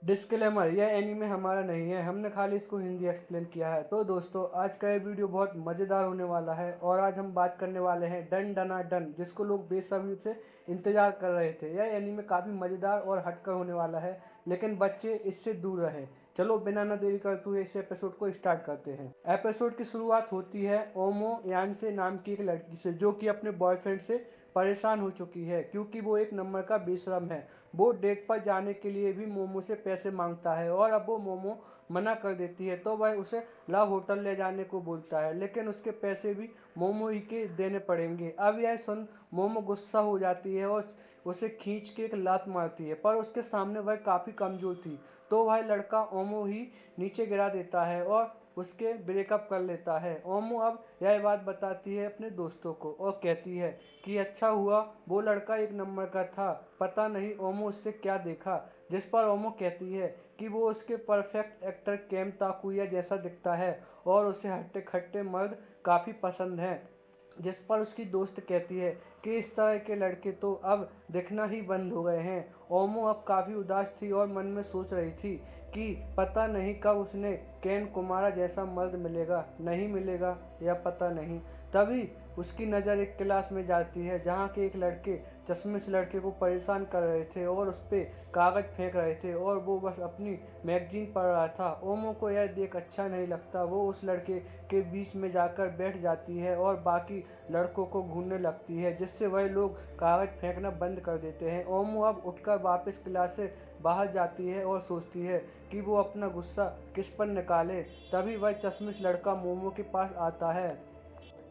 Disclaimer, यह anime हमारा नहीं है। हमने खाली इसको हिंदी एक्सप्लेन किया है। तो दोस्तों, आज का ये वीडियो बहुत मज़ेदार होने वाला है और आज हम बात करने वाले हैं डन डना डन, जिसको लोग बेसब्री से इंतजार कर रहे थे। यह एनीमे काफ़ी मज़ेदार और हटकर होने वाला है, लेकिन बच्चे इससे दूर रहे। चलो बिना न देरी करते हुए इस एपिसोड को स्टार्ट करते हैं। एपिसोड की शुरुआत होती है ओमो यानसे नाम की एक लड़की से, जो कि अपने बॉयफ्रेंड से परेशान हो चुकी है क्योंकि वो एक नंबर का बेशरम है। वो डेट पर जाने के लिए भी मोमो से पैसे मांगता है और अब वो मोमो मना कर देती है तो वह उसे लव होटल ले जाने को बोलता है, लेकिन उसके पैसे भी मोमो ही के देने पड़ेंगे। अब यह सुन मोमो गुस्सा हो जाती है और उसे खींच के एक लात मारती है, पर उसके सामने वह काफ़ी कमज़ोर थी तो वह लड़का ओमो ही नीचे गिरा देता है और उसके ब्रेकअप कर लेता है। ओमो अब यह बात बताती है अपने दोस्तों को और कहती है कि अच्छा हुआ वो लड़का एक नंबर का था, पता नहीं ओमो उससे क्या देखा। जिस पर ओमो कहती है कि वो उसके परफेक्ट एक्टर केम ताकुया जैसा दिखता है और उसे हट्टे खट्टे मर्द काफ़ी पसंद हैं। जिस पर उसकी दोस्त कहती है कि इस तरह के लड़के तो अब दिखना ही बंद हो गए हैं। ओमो अब काफ़ी उदास थी और मन में सोच रही थी कि पता नहीं कब उसने केन कुमारा जैसा मर्द मिलेगा, नहीं मिलेगा या पता नहीं। तभी उसकी नज़र एक क्लास में जाती है जहाँ के एक लड़के चश्मे से लड़के को परेशान कर रहे थे और उस पर कागज़ फेंक रहे थे और वो बस अपनी मैगजीन पढ़ रहा था। ओमो को यह देख अच्छा नहीं लगता। वो उस लड़के के बीच में जाकर बैठ जाती है और बाकी लड़कों को घूरने लगती है, जिससे वह लोग कागज़ फेंकना बंद कर देते हैं। ओमो अब उठकर वापस क्लास से बाहर जाती है और सोचती है कि वो अपना गुस्सा किस पर निकाले। तभी वह चश्मिश लड़का मोमो के पास आता है।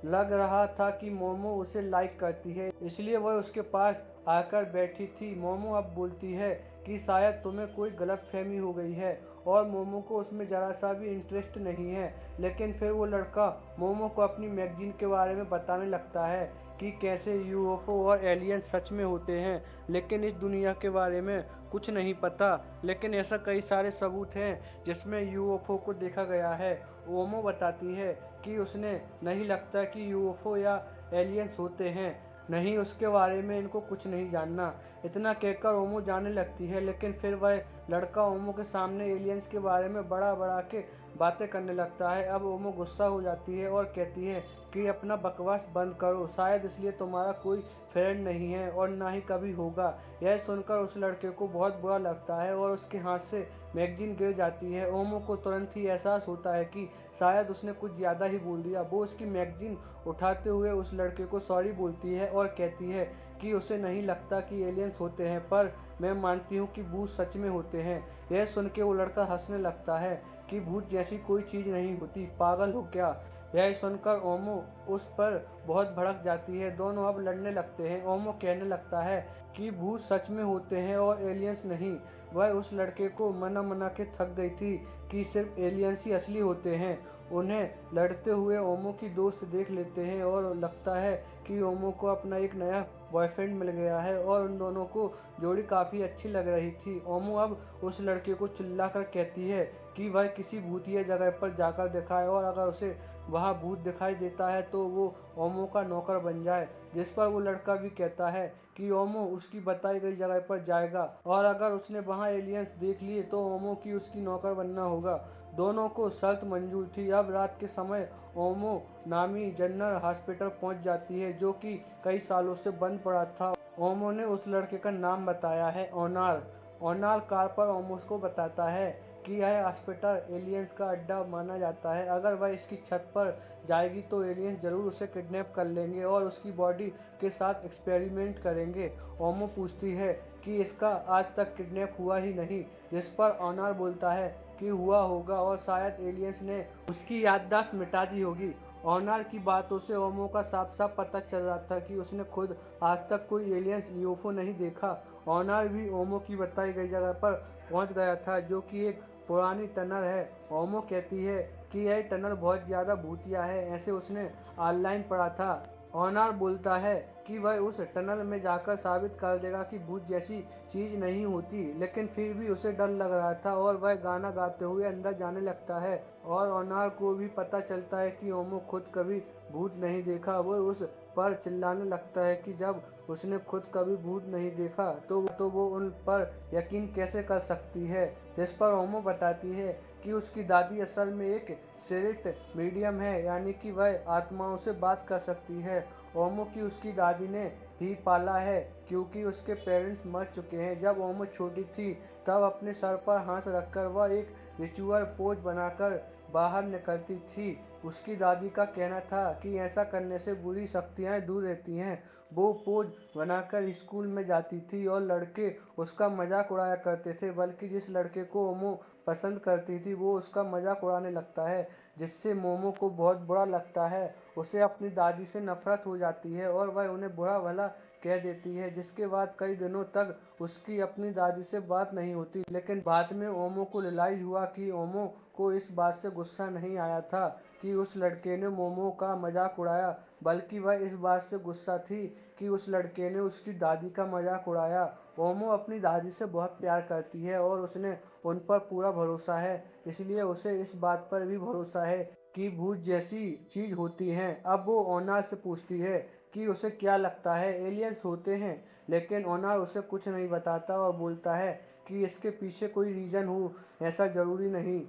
लग रहा था कि मोमो उसे लाइक करती है, इसलिए वह उसके पास आकर बैठी थी। मोमो अब बोलती है कि शायद तुम्हें कोई गलतफहमी हो गई है और मोमो को उसमें ज़रा सा भी इंटरेस्ट नहीं है। लेकिन फिर वो लड़का मोमो को अपनी मैगजीन के बारे में बताने लगता है कि कैसे यूएफओ और एलियन सच में होते हैं, लेकिन इस दुनिया के बारे में कुछ नहीं पता। लेकिन ऐसा कई सारे सबूत हैं जिसमें यूएफओ को देखा गया है। ओमो बताती है कि उसने नहीं लगता कि यूएफओ या एलियंस होते हैं, नहीं उसके बारे में इनको कुछ नहीं जानना। इतना कहकर ओमो जाने लगती है, लेकिन फिर वह लड़का ओमो के सामने एलियंस के बारे में बड़ा बड़ा के बातें करने लगता है। अब ओमो गुस्सा हो जाती है और कहती है कि अपना बकवास बंद करो, शायद इसलिए तुम्हारा कोई फ्रेंड नहीं है और ना ही कभी होगा। यह सुनकर उस लड़के को बहुत बुरा लगता है और उसके हाथ से मैगजीन गिर जाती है। ओमो को तुरंत ही एहसास होता है कि शायद उसने कुछ ज़्यादा ही बोल दिया। वो उसकी मैगजीन उठाते हुए उस लड़के को सॉरी बोलती है और कहती है कि उसे नहीं लगता कि एलियंस होते हैं, पर मैं मानती हूँ कि भूत सच में होते हैं। यह सुन के वो लड़का हंसने लगता है कि भूत जैसी कोई चीज़ नहीं होती, पागल हो क्या। यह सुनकर ओमो उस पर बहुत भड़क जाती है। दोनों अब लड़ने लगते हैं। ओमो कहने लगता है कि भूत सच में होते हैं और एलियंस नहीं। वह उस लड़के को मना मना के थक गई थी कि सिर्फ एलियंस ही असली होते हैं। उन्हें लड़ते हुए ओमो की दोस्त देख लेते हैं और लगता है कि ओमो को अपना एक नया बॉयफ्रेंड मिल गया है और उन दोनों को जोड़ी काफ़ी अच्छी लग रही थी। ओमो अब उस लड़के को चिल्लाकर कहती है कि वह किसी भूतिया जगह पर जाकर दिखाए और अगर उसे वहाँ भूत दिखाई देता है तो वो ओमो का नौकर बन जाए। जिस पर वो लड़का भी कहता है कि ओमो उसकी बताई गई जगह पर जाएगा और अगर उसने वहाँ एलियंस देख लिए तो ओमो की उसकी नौकर बनना होगा। दोनों को शर्त मंजूर थी। अब रात के समय ओमो नामी जनरल हॉस्पिटल पहुंच जाती है, जो कि कई सालों से बंद पड़ा था। ओमो ने उस लड़के का नाम बताया है, ओनार। ओनार कार पर ओमो को बताता है कि यह हॉस्पिटल एलियंस का अड्डा माना जाता है। अगर वह इसकी छत पर जाएगी तो एलियंस जरूर उसे किडनैप कर लेंगे और उसकी बॉडी के साथ एक्सपेरिमेंट करेंगे। ओमो पूछती है कि इसका आज तक किडनैप हुआ ही नहीं, जिस पर ओनार बोलता है कि हुआ होगा और शायद एलियंस ने उसकी याददाश्त मिटा दी होगी। ओनार की बातों से ओमो का साफ साफ पता चल रहा था कि उसने खुद आज तक कोई एलियंस यूएफओ नहीं देखा। ओनार भी ओमो की बताई गई जगह पर पहुंच गया था, जो कि एक पुरानी टनल है। ओमो कहती है कि यह टनल बहुत ज़्यादा भूतिया है, ऐसे उसने ऑनलाइन पढ़ा था। ओनार बोलता है कि वह उस टनल में जाकर साबित कर देगा कि भूत जैसी चीज नहीं होती, लेकिन फिर भी उसे डर लग रहा था और वह गाना गाते हुए अंदर जाने लगता है। और ओनार को भी पता चलता है कि ओमो खुद कभी भूत नहीं देखा। वो उस पर चिल्लाने लगता है कि जब उसने खुद कभी भूत नहीं देखा तो वो उन पर यकीन कैसे कर सकती है। जिस पर ओमो बताती है कि उसकी दादी असल में एक स्पिरिट मीडियम है, यानी कि वह आत्माओं से बात कर सकती है। ओमो की उसकी दादी ने ही पाला है क्योंकि उसके पेरेंट्स मर चुके हैं। जब ओमो छोटी थी तब अपने सर पर हाथ रखकर वह एक रिचुअल पोज बनाकर बाहर निकलती थी। उसकी दादी का कहना था कि ऐसा करने से बुरी शक्तियाँ दूर रहती हैं। वो पोज बनाकर स्कूल में जाती थी और लड़के उसका मजाक उड़ाया करते थे, बल्कि जिस लड़के को ओमो पसंद करती थी वो उसका मजाक उड़ाने लगता है, जिससे मोमो को बहुत बुरा लगता है। उसे अपनी दादी से नफरत हो जाती है और वह उन्हें बुरा भला कह देती है, जिसके बाद कई दिनों तक उसकी अपनी दादी से बात नहीं होती। लेकिन बाद में ओमो को रियलाइज हुआ कि ओमो को इस बात से गुस्सा नहीं आया था कि उस लड़के ने मोमो का मजाक उड़ाया, बल्कि वह इस बात से गुस्सा थी कि उस लड़के ने उसकी दादी का मजाक उड़ाया। ओमो अपनी दादी से बहुत प्यार करती है और उसने उन पर पूरा भरोसा है, इसलिए उसे इस बात पर भी भरोसा है कि भूत जैसी चीज होती हैं। अब वो ओनार से पूछती है कि उसे क्या लगता है एलियंस होते हैं, लेकिन ओनार उसे कुछ नहीं बताता और बोलता है कि इसके पीछे कोई रीजन हो, ऐसा जरूरी नहीं।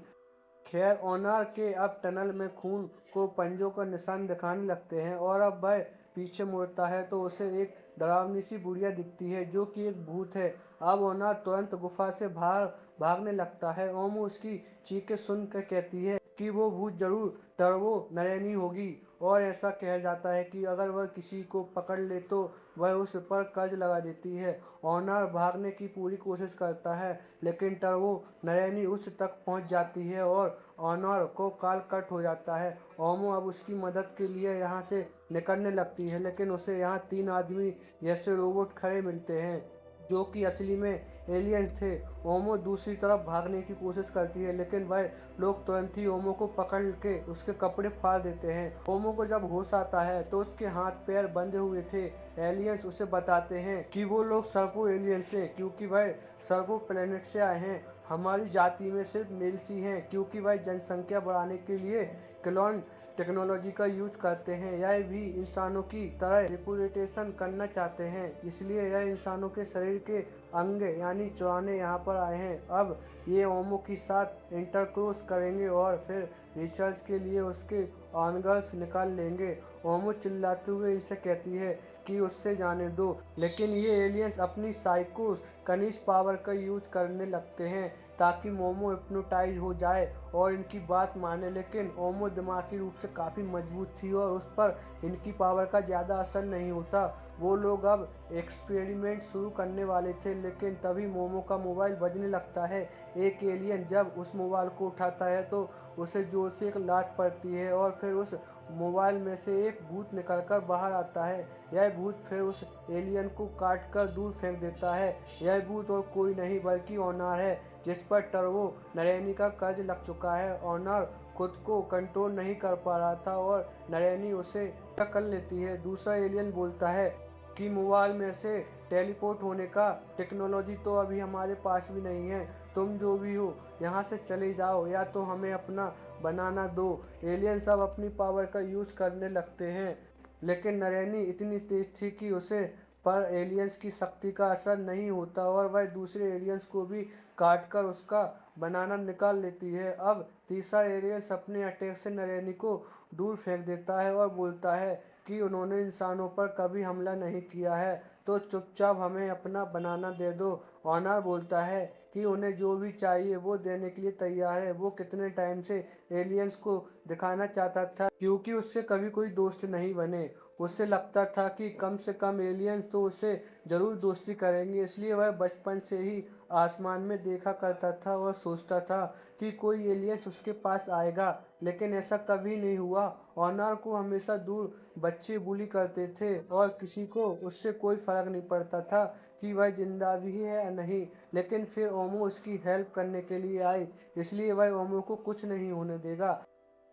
खैर, ओनार के अब टनल में खून को पंजों का निशान दिखाने लगते हैं और अब वह पीछे मुड़ता है तो उसे एक डरावनी सी बुढ़िया दिखती है जो कि एक भूत है। अब ओनार तुरंत गुफा से बाहर भागने लगता है। ओमो उसकी चीखें सुनकर कहती है कि वो भूत जरूर टर्बो नरैनी होगी, और ऐसा कहा जाता है कि अगर वह किसी को पकड़ ले तो वह उस पर कर्ज लगा देती है। ओनार भागने की पूरी कोशिश करता है, लेकिन टर्बो नरैनी उस तक पहुंच जाती है और ओनार को काल कट हो जाता है। ओमो अब उसकी मदद के लिए यहाँ से निकलने लगती है, लेकिन उसे यहाँ 3 आदमी जैसे रोबोट खड़े मिलते हैं जो कि असली में एलियन थे। ओमो दूसरी तरफ भागने की कोशिश करती है, लेकिन वह लोग तुरंत ही ओमो को पकड़ के उसके कपड़े फाड़ देते हैं। ओमो को जब होश आता है तो उसके हाथ पैर बंधे हुए थे। एलियंस उसे बताते हैं कि वो लोग सर्पो एलियंस हैं क्योंकि वह सर्पो प्लेनेट से आए हैं। हमारी जाति में सिर्फ मेल्स ही हैं क्योंकि वह जनसंख्या बढ़ाने के लिए क्लोन टेक्नोलॉजी का यूज करते हैं। यह भी इंसानों की तरह रिप्रोडक्शन करना चाहते हैं, इसलिए यह इंसानों के शरीर के अंग यानी चुराने यहाँ पर आए हैं। अब ये ओमो के साथ इंटरक्रोस करेंगे और फिर रिसर्च के लिए उसके ऑर्गन्स निकाल लेंगे। ओमो चिल्लाते हुए इसे कहती है कि उससे जाने दो, लेकिन ये एलियंस अपनी साइको कनिष्ठ पावर का यूज करने लगते हैं ताकि मोमो हिप्नोटाइज हो जाए और इनकी बात माने। लेकिन ओमो दिमागी रूप से काफ़ी मजबूत थी और उस पर इनकी पावर का ज़्यादा असर नहीं होता। वो लोग अब एक्सपेरिमेंट शुरू करने वाले थे, लेकिन तभी मोमो का मोबाइल बजने लगता है। एक एलियन जब उस मोबाइल को उठाता है तो उसे जोर से एक लात पड़ती है और फिर उस मोबाइल में से एक भूत निकलकर बाहर आता है। यह भूत फिर उस एलियन को काट कर दूर फेंक देता है। यह भूत और कोई नहीं बल्कि ओनार है, जिस पर टर्बो नरैनी का कर्ज लग चुका है। ओनार खुद को कंट्रोल नहीं कर पा रहा था और नरैनी उसे कर लेती है। दूसरा एलियन बोलता है कि मोबाइल में से टेलीपोर्ट होने का टेक्नोलॉजी तो अभी हमारे पास भी नहीं है। तुम जो भी हो यहाँ से चले जाओ या तो हमें अपना बनाना दो। एलियन सब अपनी पावर का यूज करने लगते हैं, लेकिन नरैनी इतनी तेज थी कि उसे पर एलियंस की शक्ति का असर नहीं होता और वह दूसरे एलियंस को भी काटकर उसका बनाना निकाल लेती है। अब तीसरा एलियंस अपने अटैक से नरैनी को दूर फेंक देता है और बोलता है कि उन्होंने इंसानों पर कभी हमला नहीं किया है, तो चुपचाप हमें अपना बनाना दे दो। ऑनर बोलता है कि उन्हें जो भी चाहिए वो देने के लिए तैयार है। वो कितने टाइम से एलियंस को दिखाना चाहता था क्योंकि उससे कभी कोई दोस्त नहीं बने। उसे लगता था कि कम से कम एलियंस तो उससे जरूर दोस्ती करेंगे, इसलिए वह बचपन से ही आसमान में देखा करता था और सोचता था कि कोई एलियंस उसके पास आएगा, लेकिन ऐसा कभी नहीं हुआ। ऑनर को हमेशा दूर बच्चे बुली करते थे और किसी को उससे कोई फर्क नहीं पड़ता था कि वह जिंदा भी है या नहीं। लेकिन फिर ओमो उसकी हेल्प करने के लिए आई, इसलिए वह ओमो को कुछ नहीं होने देगा।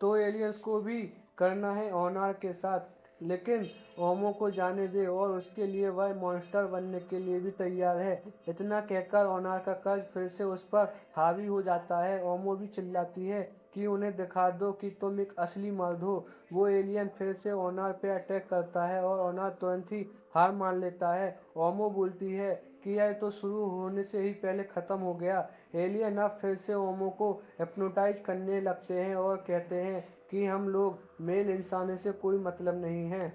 तो एलियंस को भी करना है ऑनर के साथ लेकिन ओमो को जाने दे और उसके लिए वह मॉन्स्टर बनने के लिए भी तैयार है। इतना कहकर ओनार का कर्ज फिर से उस पर हावी हो जाता है। ओमो भी चिल्लाती है कि उन्हें दिखा दो कि तुम एक असली मर्द हो। वो एलियन फिर से ओनार पे अटैक करता है और ओनार तुरंत ही हार मान लेता है। ओमो बोलती है कि यह तो शुरू होने से ही पहले खत्म हो गया। एलियन अब फिर से ओमो को हिप्नोटाइज करने लगते हैं और कहते हैं कि हम लोग मेल इंसानों से कोई मतलब नहीं है।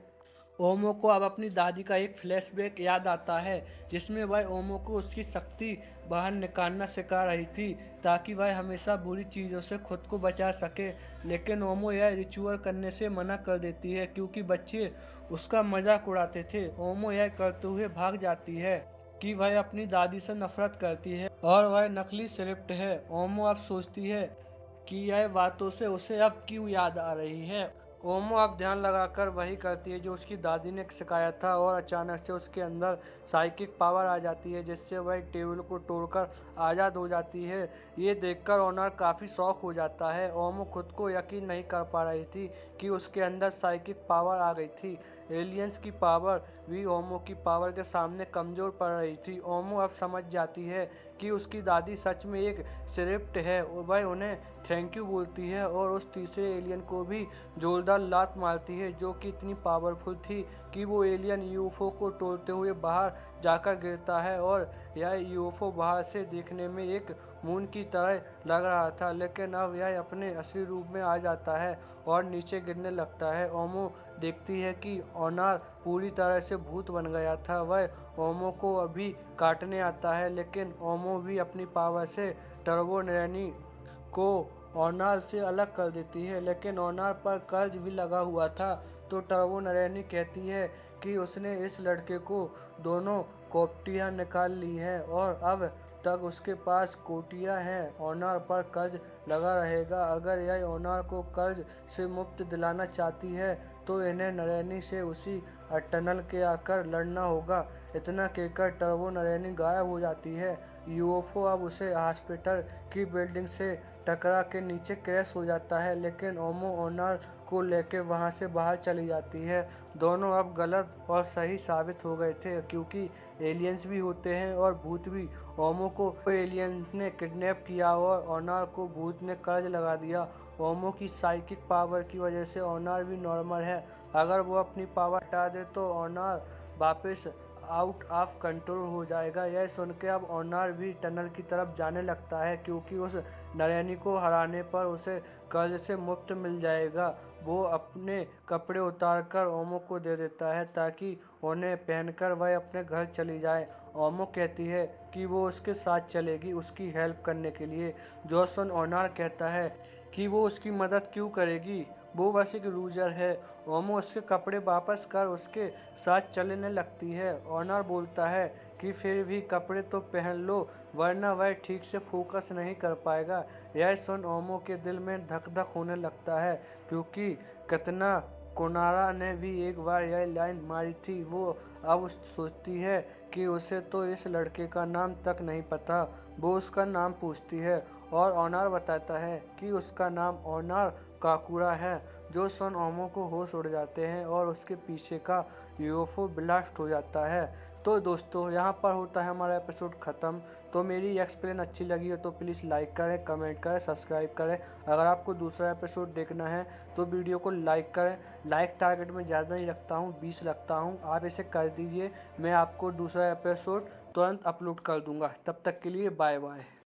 ओमो को अब अपनी दादी का एक फ्लैशबैक याद आता है जिसमें वह ओमो को उसकी शक्ति बाहर निकालना सिखा रही थी ताकि वह हमेशा बुरी चीज़ों से खुद को बचा सके। लेकिन ओमो यह रिचुअल करने से मना कर देती है क्योंकि बच्चे उसका मजाक उड़ाते थे। ओमो यह करते हुए भाग जाती है कि वह अपनी दादी से नफरत करती है और वह नकली स्क्रिप्ट है। ओमो अब सोचती है कि यह बातों से उसे अब क्यों याद आ रही है। ओमो अब ध्यान लगाकर वही करती है जो उसकी दादी ने सिखाया था और अचानक से उसके अंदर साइकिक पावर आ जाती है जिससे वह टेबल को तोड़कर आज़ाद हो जाती है। ये देखकर ओनर काफ़ी शॉक हो जाता है। ओमो खुद को यकीन नहीं कर पा रही थी कि उसके अंदर साइकिक पावर आ गई थी। एलियंस की पावर भी ओमो की पावर के सामने कमज़ोर पड़ रही थी। ओमो अब समझ जाती है कि उसकी दादी सच में एक स्क्रिप्ट है। वह उन्हें थैंक यू बोलती है और उस तीसरे एलियन को भी जोरदार लात मारती है जो कि इतनी पावरफुल थी कि वो एलियन यूएफओ को तोड़ते हुए बाहर जाकर गिरता है। और यह यूएफओ बाहर से देखने में एक मून की तरह लग रहा था लेकिन अब यह अपने असली रूप में आ जाता है और नीचे गिरने लगता है। ओमो देखती है कि ओनार पूरी तरह से भूत बन गया था। वह ओमो को अभी काटने आता है लेकिन ओमो भी अपनी पावर से टर्बो नैनी को ओनार से अलग कर देती है। लेकिन ओनार पर कर्ज भी लगा हुआ था तो टर्बो नरैनी कहती है कि उसने इस लड़के को दोनों कोटियाँ निकाल ली है और अब तक उसके पास कोटियाँ हैं। ओनार पर कर्ज लगा रहेगा। अगर यह ओनार को कर्ज से मुक्त दिलाना चाहती है तो इन्हें नरैनी से उसी टनल के आकर लड़ना होगा। इतना कहकर टर्बो नरैनी गायब हो जाती है। यूएफओ अब उसे हॉस्पिटल की बिल्डिंग से टकरा के नीचे क्रैश हो जाता है लेकिन ओमो ओनर को लेकर वहां से बाहर चली जाती है। दोनों अब गलत और सही साबित हो गए थे क्योंकि एलियंस भी होते हैं और भूत भी। ओमो को एलियंस ने किडनैप किया और ओनर को भूत ने कर्ज लगा दिया। ओमो की साइकिक पावर की वजह से ओनर भी नॉर्मल है। अगर वो अपनी पावर हटा दे तो ओनर वापस आउट ऑफ कंट्रोल हो जाएगा। यह सुन के अब ओनार भी टनल की तरफ जाने लगता है क्योंकि उस नरैनी को हराने पर उसे कर्ज से मुक्त मिल जाएगा। वो अपने कपड़े उतारकर ओमो को दे देता है ताकि उन्हें पहनकर वह अपने घर चली जाए। ओमो कहती है कि वो उसके साथ चलेगी उसकी हेल्प करने के लिए। जो सुन ओनार कहता है कि वो उसकी मदद क्यों करेगी, वो बस एक लूजर है। ओमो उसके कपड़े वापस कर उसके साथ चलने लगती है। ऑनर बोलता है कि फिर भी कपड़े तो पहन लो वरना वह ठीक से फोकस नहीं कर पाएगा। यह सुन ओमो के दिल में धक धक होने लगता है क्योंकि कितना कोनारा ने भी एक बार यह लाइन मारी थी। वो अब सोचती है कि उसे तो इस लड़के का नाम तक नहीं पता। वो उसका नाम पूछती है और ऑनर बताता है कि उसका नाम ऑनर काकुरा है। जो सुन ओमो को होश उड़ जाते हैं और उसके पीछे का यूएफओ ब्लास्ट हो जाता है। तो दोस्तों यहाँ पर होता है हमारा एपिसोड ख़त्म। तो मेरी एक्सप्लेन अच्छी लगी हो तो प्लीज़ लाइक करें, कमेंट करें, सब्सक्राइब करें। अगर आपको दूसरा एपिसोड देखना है तो वीडियो को लाइक करें। लाइक टारगेट में ज़्यादा नहीं रखता हूँ, 20 रखता हूँ। आप इसे कर दीजिए, मैं आपको दूसरा एपिसोड तुरंत अपलोड कर दूँगा। तब तक के लिए बाय बाय।